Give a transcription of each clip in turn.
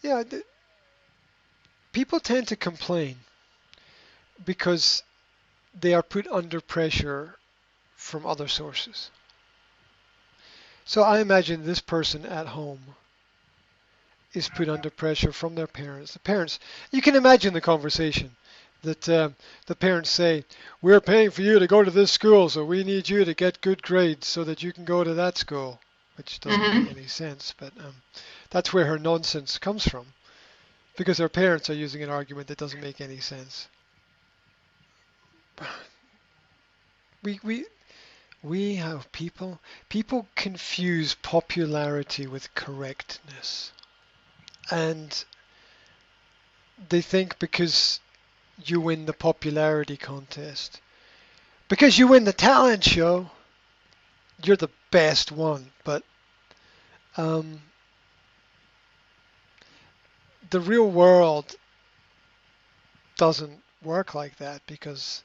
yeah, people tend to complain because they are put under pressure from other sources. So I imagine this person at home is put under pressure from their parents. The parents, you can imagine the conversation that the parents say, "We're paying for you to go to this school, so we need you to get good grades so that you can go to that school," which doesn't make Hmm. any sense, but that's where her nonsense comes from, because her parents are using an argument that doesn't make any sense. We we we have people confuse popularity with correctness, and they think because you win the popularity contest, because you win the talent show, you're the best one. But um, the real world doesn't work like that, because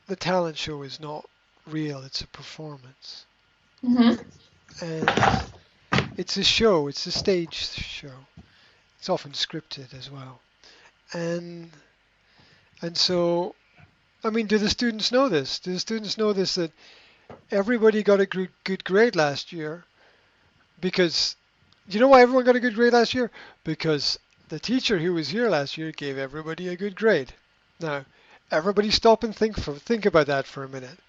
the talent show is not real, it's a performance. Hmm. And it's a show, it's a stage show. It's often scripted as well. And and so, I mean, do the students know this? Do the students know this, that everybody got a good grade last year? Because do you know why everyone got a good grade last year? Because the teacher who was here last year gave everybody a good grade. Now, everybody stop and think about that for a minute.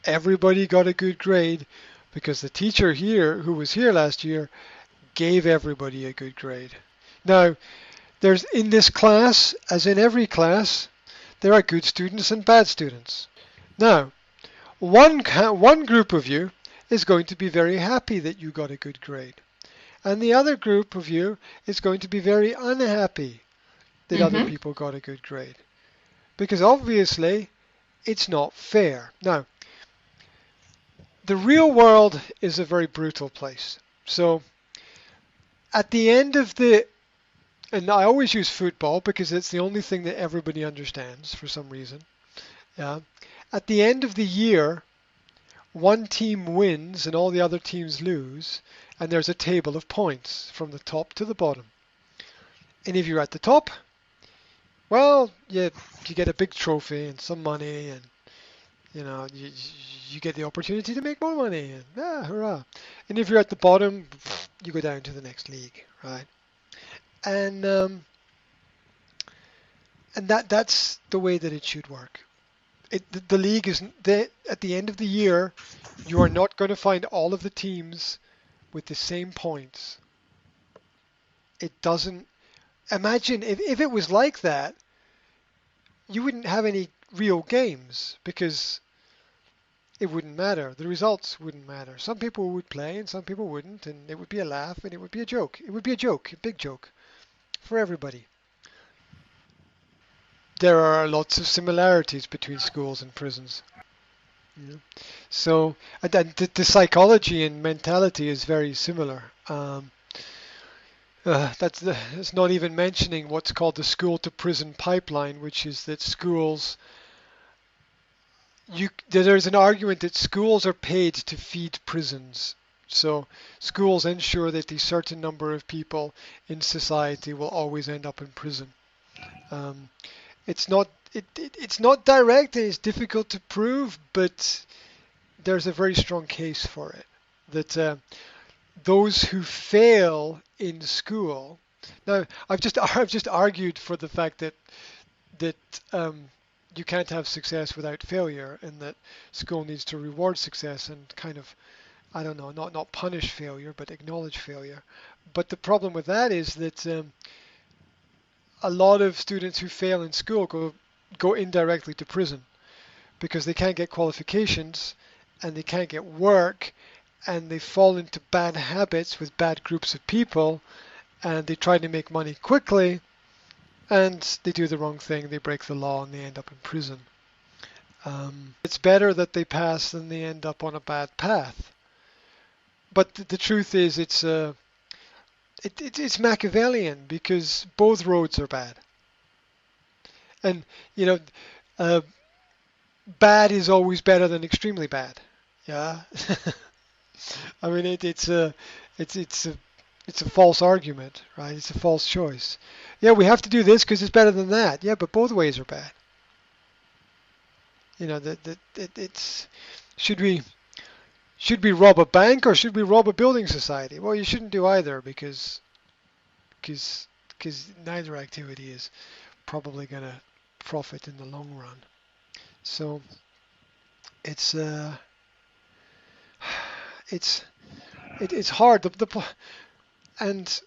Everybody got a good grade because the teacher here who was here last year gave everybody a good grade. Now, there's in this class, as in every class, there are good students and bad students. Now, one group of you is going to be very happy that you got a good grade. And the other group of you is going to be very unhappy that other Hmm. people got a good grade. Because obviously, it's not fair. Now, the real world is a very brutal place. So, at the end of the, and I always use football because it's the only thing that everybody understands for some reason. Yeah. At the end of the year, one team wins and all the other teams lose, and there's a table of points from the top to the bottom. And if you're at the top, well, you get a big trophy and some money, and you get the opportunity to make more money, and hurrah! And if you're at the bottom, you go down to the next league, right? And that's the way that it should work. The league is at the end of the year, you are not going to find all of the teams with the same points. It doesn't. Imagine if it was like that, you wouldn't have any real games because it wouldn't matter. The results wouldn't matter. Some people would play and some people wouldn't, and it would be a laugh and it would be a joke. It would be a joke, a big joke for everybody. There are lots of similarities between schools and prisons. You know? So, and the psychology and mentality is very similar. That's not even mentioning what's called the school to prison pipeline, which is that there's an argument that schools are paid to feed prisons. So schools ensure that a certain number of people in society will always end up in prison. Um, it's not direct and it's difficult to prove, but there's a very strong case for it. That those who fail in school. Now, I've just argued for the fact that you can't have success without failure, and that school needs to reward success and kind of, I don't know, not punish failure, but acknowledge failure. But the problem with that is that a lot of students who fail in school go indirectly to prison because they can't get qualifications and they can't get work, and they fall into bad habits with bad groups of people, and they try to make money quickly, and they do the wrong thing, they break the law, and they end up in prison. It's better that they pass than they end up on a bad path. But the truth is, it's Machiavellian because both roads are bad, and you know, uh, bad is always better than extremely bad. Yeah, I mean it's a it's a false argument, right? It's a false choice. Yeah, we have to do this because it's better than that. Yeah, but both ways are bad. It's should we rob a bank or should we rob a building society? Well, you shouldn't do either because because neither activity is probably going to profit in the long run. So it's it's it's hard. And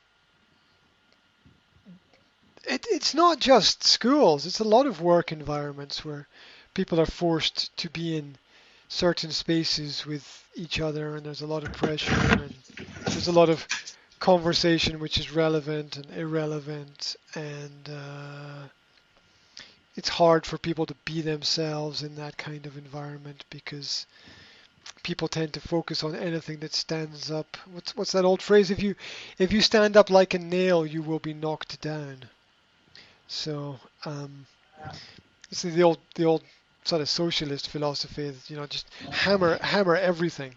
it's not just schools. It's a lot of work environments where people are forced to be in certain spaces with each other, and there's a lot of pressure, and there's a lot of conversation which is relevant and irrelevant, and it's hard for people to be themselves in that kind of environment because people tend to focus on anything that stands up. What's that old phrase? If you stand up like a nail, you will be knocked down. So this is the old sort of socialist philosophy that just hammer everything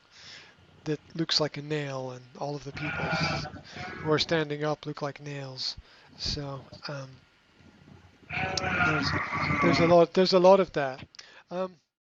that looks like a nail, and all of the people who are standing up look like nails. So there's there's a lot of that. Um,